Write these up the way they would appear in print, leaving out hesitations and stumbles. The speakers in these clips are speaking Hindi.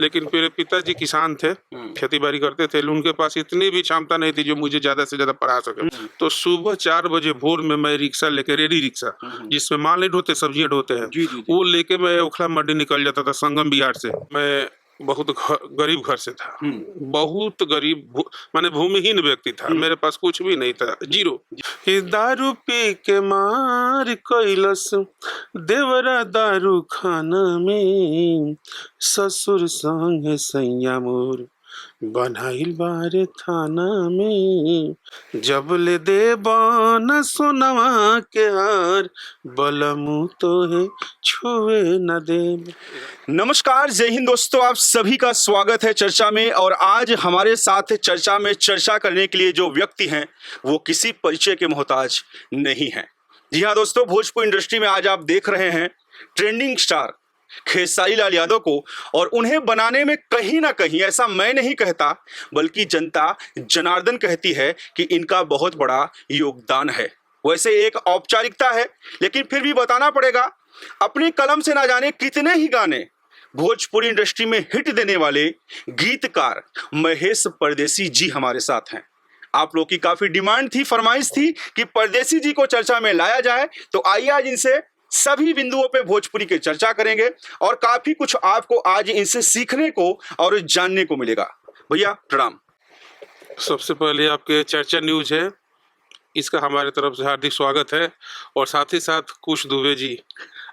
लेकिन मेरे पिताजी किसान थे, खेती बाड़ी करते थे, उनके पास इतनी भी क्षमता नहीं थी जो मुझे ज्यादा से ज्यादा पढ़ा सके। तो सुबह 4 बजे भोर में मैं रिक्शा लेके, रेडी रिक्शा जिसमें माल नहीं ढोते, सब्जियां ढोते हैं, वो लेके मैं ओखला मंडी निकल जाता था संगम बिहार से। मैं बहुत गरीब घर से था, बहुत गरीब, माने भूमिहीन व्यक्ति था, मेरे पास कुछ भी नहीं था, जीरो। कि दारू पी के मार कैलस देवरा दारू खाना में, ससुर संग सैया मोर बनाइल बारे थाना में, जब ले दे बान सोनवा के हार, बलमु तो है छुए न दे। नमस्कार, जय हिंद दोस्तों, आप सभी का स्वागत है चर्चा में। और आज हमारे साथ चर्चा में चर्चा करने के लिए जो व्यक्ति हैं वो किसी परिचय के मोहताज नहीं है। जी हाँ दोस्तों, भोजपुरी इंडस्ट्री में आज आप देख रहे हैं ट्रेंडिंग स्टार खेसारी लाल यादव को, और उन्हें बनाने में कहीं ना कहीं, ऐसा मैं नहीं कहता बल्कि जनता जनार्दन कहती है कि इनका बहुत बड़ा योगदान है। वैसे एक औपचारिकता है, लेकिन फिर भी बताना पड़ेगा, अपनी कलम से ना जाने कितने ही गाने भोजपुरी इंडस्ट्री में हिट देने वाले गीतकार महेश परदेसी जी हमारे साथ हैं। आप लोग की काफी डिमांड थी, फरमाइश थी कि परदेसी जी को चर्चा में लाया जाए, तो आइए आज इनसे सभी बिंदुओं पे भोजपुरी की चर्चा करेंगे और काफी कुछ आपको आज इनसे सीखने को और जानने को मिलेगा। भैया प्रणाम। सबसे पहले आपके चर्चा न्यूज है, इसका हमारे तरफ से हार्दिक स्वागत है। और साथ ही साथ कुश दुबे जी,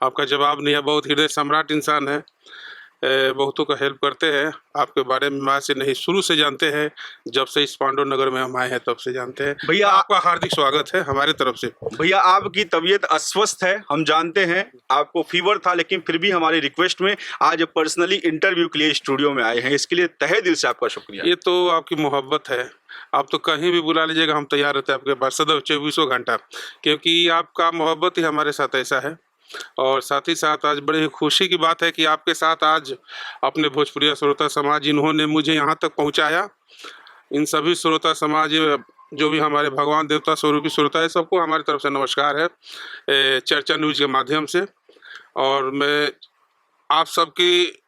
आपका जवाब नहीं है, बहुत हृदय सम्राट इंसान है, बहुतों का हेल्प करते हैं। आपके बारे में माँ से नहीं, शुरू से जानते हैं, जब से इस पांडव नगर में हम आए हैं तब से जानते हैं। भैया आपका हार्दिक स्वागत है हमारे तरफ से। भैया आपकी तबीयत अस्वस्थ है, हम जानते हैं, आपको फीवर था, लेकिन फिर भी हमारी रिक्वेस्ट में आज पर्सनली इंटरव्यू के लिए स्टूडियो में आए हैं, इसके लिए तहे दिल से आपका शुक्रिया। ये तो आपकी मोहब्बत है, आप तो कहीं भी बुला लीजिएगा, हम तैयार रहते हैं आपके पास सदैव 24 घंटा, क्योंकि आपका मोहब्बत ही हमारे साथ ऐसा है। और साथ ही साथ आज बड़ी खुशी की बात है कि आपके साथ आज अपने भोजपुरी श्रोता समाज, इन्होंने मुझे यहाँ तक पहुँचाया, इन सभी श्रोता समाज जो भी हमारे भगवान देवता स्वरूपी श्रोता है, सबको हमारी तरफ से नमस्कार है चर्चा न्यूज के माध्यम से। और मैं आप सबकी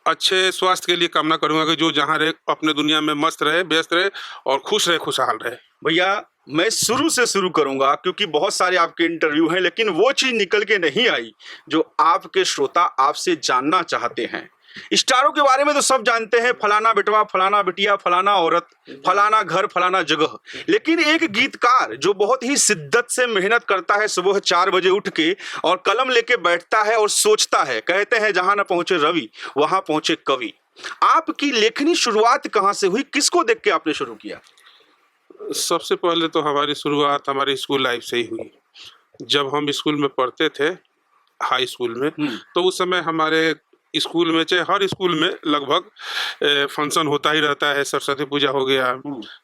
अच्छे स्वास्थ्य के लिए कामना करूँगा कि जो जहाँ रहे अपने दुनिया में मस्त रहे, व्यस्त रहे और खुश रहे, खुशहाल रहे। भैया मैं शुरू से शुरू करूंगा, क्योंकि बहुत सारे आपके इंटरव्यू हैं, लेकिन वो चीज निकल के नहीं आई जो आपके श्रोता आपसे जानना चाहते हैं। स्टारों के बारे में तो सब जानते हैं, फलाना बेटवा, फलाना बिटिया, फलाना औरत, फलाना घर, फलाना जगह, लेकिन एक गीतकार जो बहुत ही शिद्दत से मेहनत करता है, सुबह 4 बजे उठ के और कलम लेके बैठता है और सोचता है, कहते हैं जहां ना पहुंचे रवि वहां पहुंचे कवि। आपकी लेखनी शुरुआत कहां से हुई, किसको देख के आपने शुरू किया? सबसे पहले तो हमारी शुरुआत हमारी स्कूल लाइफ से ही हुई। जब हम स्कूल में पढ़ते थे, हाई स्कूल में, तो उस समय हमारे स्कूल में, चाहे हर स्कूल में लगभग फंक्शन होता ही रहता है। सरस्वती पूजा हो गया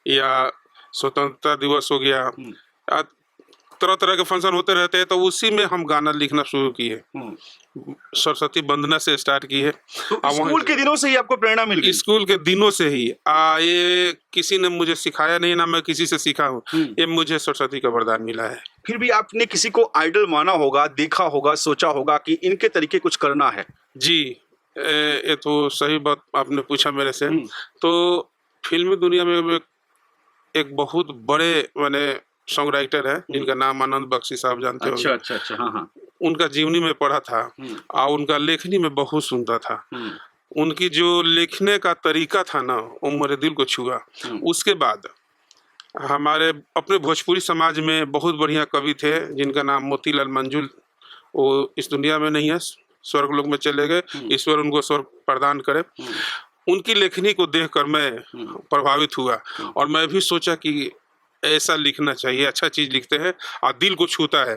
या स्वतंत्रता दिवस हो गया, तरह तरह के फंक्शन होते रहते हैं, तो उसी में हम गाना लिखना शुरू किए। सरस्वती वंदना से स्टार्ट की है। तो स्कूल के दिनों से ही आपको प्रेरणा मिल गई? स्कूल के दिनों से ही। ये किसी ने मुझे सिखाया नहीं, ना मैं किसी से सीखा हूँ, ये मुझे सरस्वती का वरदान मिला है। फिर भी आपने किसी को आइडल माना होगा, देखा होगा, सोचा होगा कि इनके तरीके कुछ करना है? जी, ये तो सही बात आपने पूछा मेरे से। तो फिल्मी दुनिया में एक बहुत बड़े माने सॉन्ग राइटर है जिनका नाम आनंद बख्शी साहब जानते हो। अच्छा, हाँ। उनका जीवनी में पढ़ा था और उनका लेखनी में बहुत सुनता था। उनकी जो लिखने का तरीका था ना, वो मेरे दिल को छुआ। उसके बाद हमारे अपने भोजपुरी समाज में बहुत बढ़िया कवि थे जिनका नाम मोतीलाल मंजुल, वो इस दुनिया में नहीं है, स्वर्ग लोक में चले गए, ईश्वर उनको स्वर्ग प्रदान करे। उनकी लेखनी को देखकर मैं प्रभावित हुआ और मैं भी सोचा कि ऐसा लिखना चाहिए, अच्छा चीज लिखते हैं और दिल को छूता है,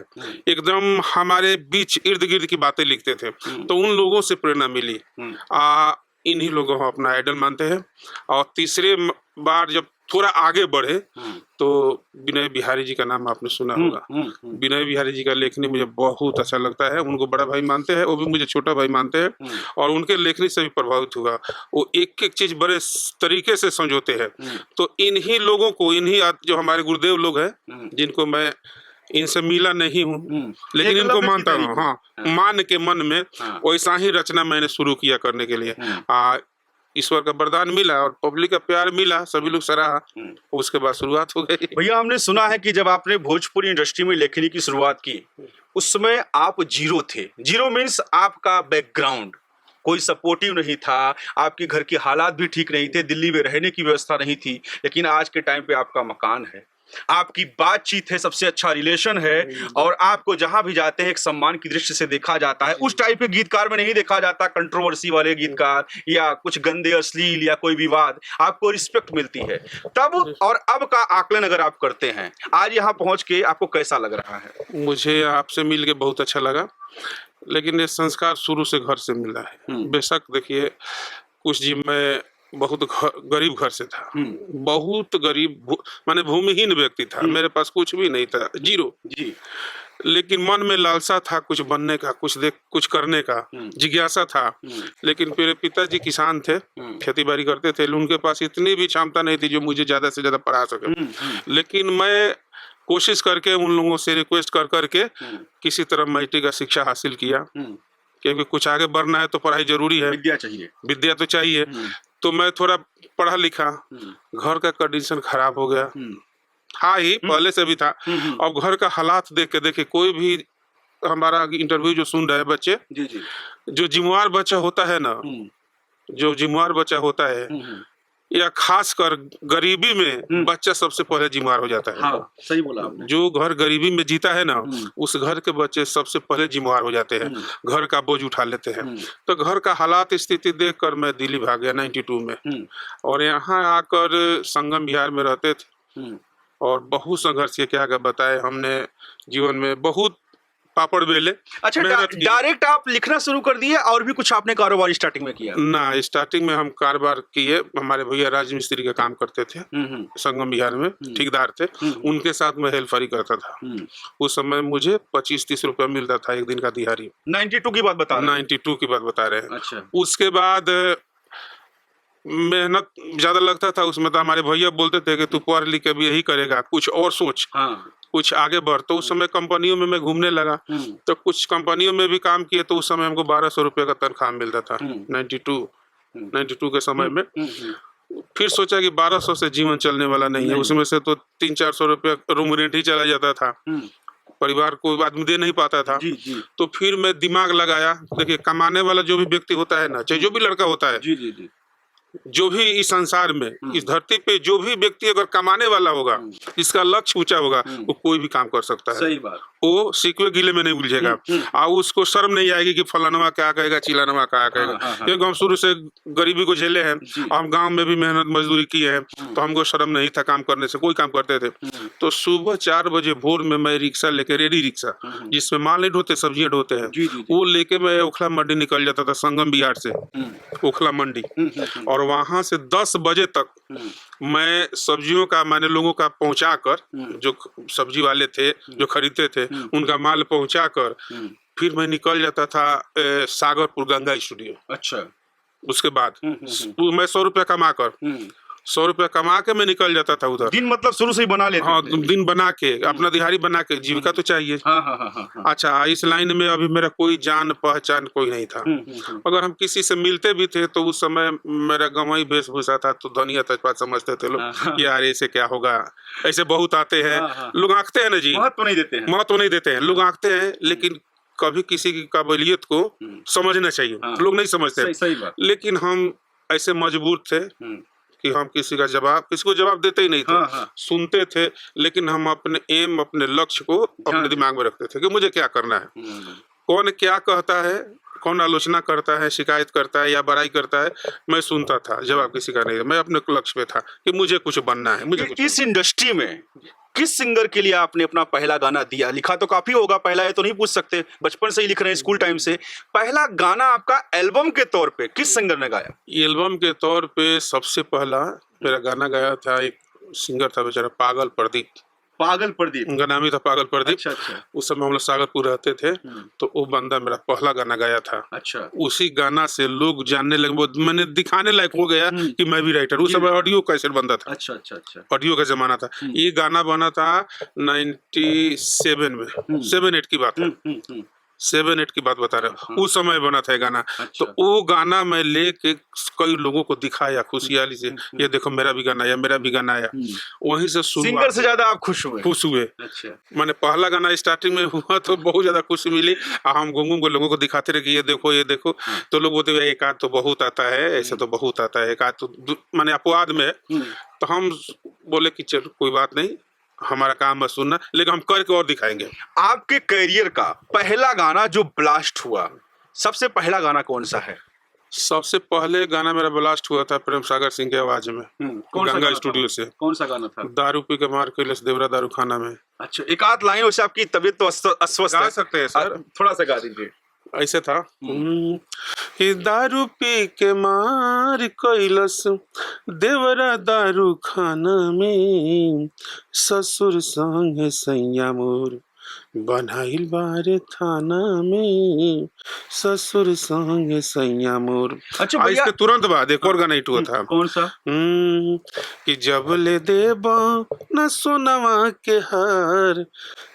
एकदम हमारे बीच इर्द गिर्द की बातें लिखते थे। तो उन लोगों से प्रेरणा मिली, इन्हीं लोगों को अपना आइडल मानते हैं। और तीसरे बार जब थोड़ा आगे बढ़े तो विनय बिहारी जी का नाम आपने सुना होगा। विनय बिहारी जी का लेखनी मुझे बहुत अच्छा लगता है, उनको बड़ा भाई मानते हैं, वो भी मुझे छोटा भाई मानते हैं और उनके लेखनी से भी प्रभावित हुआ। वो एक एक चीज बड़े तरीके से समझोते हैं। तो इन्हीं लोगों को, इन्हीं जो हमारे गुरुदेव लोग हैं, जिनको मैं इनसे मिला नहीं हूँ लेकिन इनको मानता हूँ, हाँ, मान के मन में वैसा ही रचना मैंने शुरू किया करने के लिए। ईश्वर का वरदान मिला और पब्लिक का प्यार मिला, सभी लोग सराहा, उसके बाद शुरुआत हो गई। भैया हमने सुना है कि जब आपने भोजपुरी इंडस्ट्री में लेखनी की शुरुआत की उस समय आप जीरो थे। जीरो मीन्स आपका बैकग्राउंड, कोई सपोर्टिव नहीं था, आपके घर के हालात भी ठीक नहीं थे, दिल्ली में रहने की व्यवस्था नहीं थी, लेकिन आज के टाइम पे आपका मकान है, आपकी बातचीत है, सबसे अच्छा रिलेशन है और आपको जहां भी जाते हैं एक सम्मान की दृष्टि से देखा जाता है। उस टाइप के गीतकार में नहीं देखा जाता कंट्रोवर्सी वाले गीतकार या कुछ गंदे अश्लील या कोई विवाद, आपको रिस्पेक्ट मिलती है। तब और अब का आकलन अगर आप करते हैं, आज यहाँ पहुंच के आपको कैसा लग रहा है? मुझे आपसे मिल के बहुत अच्छा लगा, लेकिन ये संस्कार शुरू से घर से मिला है। बेशक देखिए कुछ जी मैं बहुत गरीब घर से था, बहुत गरीब माने भूमिहीन व्यक्ति था, मेरे पास कुछ भी नहीं था, जीरो जी। लेकिन मन में लालसा था कुछ बनने का, कुछ करने का जिज्ञासा था। लेकिन मेरे पिताजी किसान थे, खेती बाड़ी करते थे, उनके पास इतनी भी क्षमता नहीं थी जो मुझे ज्यादा से ज्यादा पढ़ा सके। लेकिन मैं कोशिश करके उन लोगों से रिक्वेस्ट कर करके किसी तरह मैट्रिक का शिक्षा हासिल किया, क्योंकि कुछ आगे बढ़ना है तो पढ़ाई जरूरी है, विद्या चाहिए, विद्या तो चाहिए। तो मैं थोड़ा पढ़ा लिखा, घर का कंडीशन खराब हो गया, हाँ ही पहले से भी था। अब घर का हालात देख के कोई भी हमारा इंटरव्यू जो सुन रहे हैं बच्चे, जो जिम्मेवार बच्चा होता है ना, जो जिम्मेवार बच्चा होता है या खासकर गरीबी में बच्चा सबसे पहले जिम्मेवार हो जाता है। हाँ, सही बोला आपने। जो घर गरीबी में जीता है ना, उस घर के बच्चे सबसे पहले जिम्मेवार हो जाते हैं, घर का बोझ उठा लेते हैं। तो घर का हालात स्थिति देखकर मैं दिल्ली भाग गया 92 में, और यहाँ आकर संगम बिहार में रहते थे और बहुत संघर्ष किया, क्या बताए हमने जीवन में बहुत पापड़ बेले। अच्छा, डायरेक्ट आप लिखना शुरू कर दिए और भी कुछ आपने कारोबार स्टार्टिंग में किया? ना, स्टार्टिंग में हम कारोबार किए, हमारे भैया राजमिस्त्री का काम करते थे संगम बिहार में, ठेकेदार थे, उनके साथ मैं हेल्परी करता था। उस समय मुझे 25-30 रुपया मिलता था एक दिन का दिहाड़ी। 92 की बात बता रहे हैं? 92 की बात बता रहे हैं। अच्छा। उसके बाद मेहनत ज्यादा लगता था उसमें, तो हमारे भैया बोलते थे कि तू पढ़ लिख के भी यही करेगा, कुछ और सोच, कुछ आगे बढ़। तो उस समय कंपनियों में मैं घूमने लगा, तो कुछ कंपनियों में भी काम किए, तो उस समय हमको 1200 रुपये का तनख्वाह मिलता था 92 के समय में। फिर सोचा कि 1200 से जीवन चलने वाला नहीं है, उसमें से तो 300-400 रुपये रूम रेंट ही चला जाता था, परिवार को आदमी दे नहीं पाता था। तो फिर मैं दिमाग लगाया, देखिए कमाने वाला जो भी व्यक्ति होता है ना, चाहे जो भी लड़का होता है, जो भी इस संसार में, इस धरती पे जो भी व्यक्ति अगर कमाने वाला होगा, इसका लक्ष्य ऊंचा होगा, वो कोई भी काम कर सकता है। सही बात। वो सीखवे गिले में नहीं उलझेगा और उसको शर्म नहीं आएगी कि फलानवा क्या कहेगा, चिलानवा क्या कहेगा। क्योंकि हम शुरू से गरीबी को झेले हैं, हम गांव में भी मेहनत मजदूरी की है, तो हमको शर्म नहीं था काम करने से, कोई काम करते थे। तो सुबह 4 बजे भोर में मैं रिक्शा लेके, रेडी रिक्शा जिसमें माल नहीं ढोते, सब्जियां ढोते हैं, वो लेके मैं ओखला मंडी निकल जाता था, संगम बिहार से ओखला मंडी, और वहां से 10 बजे तक मैं सब्जियों का, मैंने लोगों का पहुंचा कर, जो सब्जी वाले थे जो खरीदते थे, उनका माल पहुंचा कर फिर मैं निकल जाता था सागरपुर गंगा स्टूडियो। अच्छा। उसके बाद मैं 100 रुपया कमा कर, 100 रुपया कमा के मैं निकल जाता था उधर। दिन मतलब शुरू से ही बना लेते? हाँ, दिन बना के, अपना दिहाड़ी बना के, जीविका तो चाहिए। अच्छा, इस लाइन में अभी मेरा कोई जान पहचान कोई नहीं था। अगर हम किसी से मिलते भी थे तो उस समय मेरा गंवाई वेशभूषा था, तो धनिया तेजपात समझते थे लोग, यार ऐसे क्या होगा, ऐसे बहुत आते हैं लोग, आंकते हैं ना जी, महत्व नहीं देते हैं, महत्व नहीं देते हैं लोग, आंकते हैं, लेकिन कभी किसी की काबिलियत को समझना चाहिए, लोग नहीं समझते। लेकिन हम ऐसे मजबूर थे कि हम किसी को जवाब देते ही नहीं थे। सुनते थे, लेकिन हम अपने एम, अपने लक्ष्य को अपने दिमाग में रखते थे कि मुझे क्या करना है। कौन क्या कहता है, कौन आलोचना करता है, शिकायत करता है या बड़ाई करता है, मैं सुनता था, जवाब किसी का नहीं। मैं अपने लक्ष्य पे था कि मुझे कुछ बनना है। मुझे इस इंडस्ट्री में किस सिंगर के लिए आपने अपना पहला गाना दिया? लिखा तो काफी होगा, पहला है तो नहीं पूछ सकते, बचपन से ही लिख रहे हैं, स्कूल टाइम से। पहला गाना आपका एल्बम के तौर पे किस सिंगर ने गाया? एल्बम के तौर पे सबसे पहला मेरा गाना गाया था एक सिंगर था बेचारा, पागल प्रदीप। पागल प्रदीप उनका नाम ही था, पागल प्रदीप। अच्छा। उस समय हम लोग सागरपुर रहते थे, तो वो बंदा मेरा पहला गाना गाया था। अच्छा। उसी गाना से लोग जानने लगे, मैंने दिखाने लायक हो गया कि मैं भी राइटर। उस समय ऑडियो कैसेट बनता था। अच्छा। ऑडियो का जमाना था। ये गाना बना था 97 में, 7-8 की बात है। 7-8 की बात बता रहा हूँ, उस समय बना था ये गाना। अच्छा। तो वो गाना मैं लेके कई लोगों को दिखाया खुशहाली से, ये देखो मेरा भी गाना आया, मेरा भी गाना आया। वहीं से सिंगर शुरुआत से ज्यादा आप खुश हुए? खुश हुए। अच्छा। मैंने पहला गाना स्टार्टिंग में हुआ तो बहुत ज्यादा खुशी मिली। हम घूम को लोगों को दिखाते रहे कि ये देखो ये देखो, तो लोग बोलते एक आध तो बहुत आता है, ऐसे तो बहुत आता है, एक आध तो मैंने अपवाद में। तो हम बोले कि चलो कोई बात नहीं, हमारा काम है सुनना, लेकिन हम करके और दिखाएंगे। आपके करियर का पहला गाना जो ब्लास्ट हुआ, सबसे पहला गाना कौन सा है? सबसे पहले गाना मेरा ब्लास्ट हुआ था प्रेम सागर सिंह की आवाज में, कौन सा गंगा गाना स्टूडियो था? से। कौन सा गाना था? दारू पी के मार कैलस देवरा दारू खाना में। अच्छा, एक आध लाइन, वैसे आपकी तबीयत तो अस्वस्थ गा है, सकते हैं सर, थोड़ा सा गा दीजिए। ऐसे था कि दारू पी के मार कैलस देवरा दारू खाना में, ससुर संग सैया मोर बनाइल बारे थाना में, ससुर संग सैया मोर। अच्छा भैया, इसके तुरंत बाद एक और गाना हिट हुआ था। कौन सा? कि जब ले देबा न सोनवा के हार,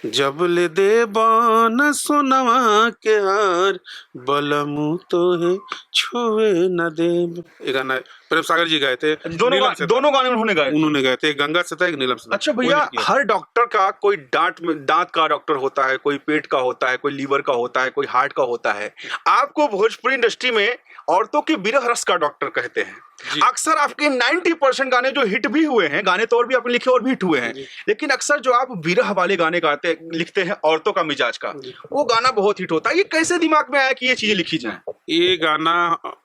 जब ले देबा न सोनवा के हार, बलमु तो है छुए न देब। ये गाना प्रेम सागर जी गाए थे। दोनों गाने उन्होंने गाए थे, गंगा से था, एक नीलम से था। अच्छा भैया, हर डॉक्टर का कोई दांत का डॉक्टर होता है, कोई पेट का होता है, कोई लीवर का होता है, कोई हार्ट का होता है। आपको भोजपुरी इंडस्ट्री में औरतों के विरह रस का डॉक्टर कहते हैं। अक्सर आपके 90% गाने जो हिट भी हुए हैं, गाने तो और भी आपने लिखे और भी हिट हुए हैं, लेकिन अक्सर जो आप विरह वाले गाने गाते लिखते हैं औरतों का मिजाज का, वो गाना बहुत हिट होता है। ये कैसे दिमाग में आया कि ये चीजें लिखी जाएं? ये गाना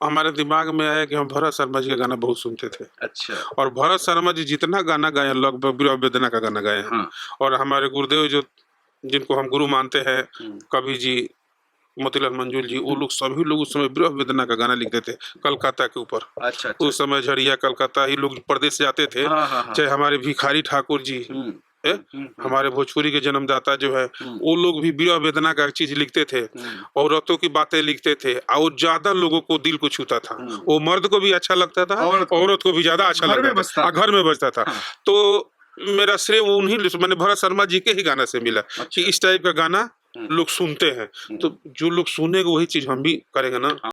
हमारे दिमाग में आया कि हम भरत शर्मा जी का गाना बहुत सुनते थे। अच्छा। और भरत शर्मा जी जितना गाना गाए लगभग विरह वेदना का गाना गाए हैं। और हमारे गुरुदेव जो जिनको हम गुरु मानते हैं, कवि जी, मोतीलाल मंजूल जी, वो लोग सभी लोग उस समय विरह वेदना का गाना लिखते थे कलकत्ता के ऊपर। अच्छा। उस समय झरिया कलकत्ता ही लोग प्रदेश से आते थे। चाहे हमारे भिखारी ठाकुर जी, हमारे भोजपुरी के जन्मदाता जो है, वो लोग भी विरह वेदना का चीज लिखते थे, औरतों की बातें लिखते थे, और ज्यादा लोगों को दिल को छूता था। वो मर्द को भी अच्छा लगता था, औरत को भी ज्यादा अच्छा लगता था, घर में बजता था। तो मेरा श्रेय उन्हीं, मैंने भरत शर्मा जी के ही गाना से मिला कि इस टाइप का गाना लोग सुनते हैं, तो जो लोग सुनेंगे वही चीज हम भी करेंगे ना।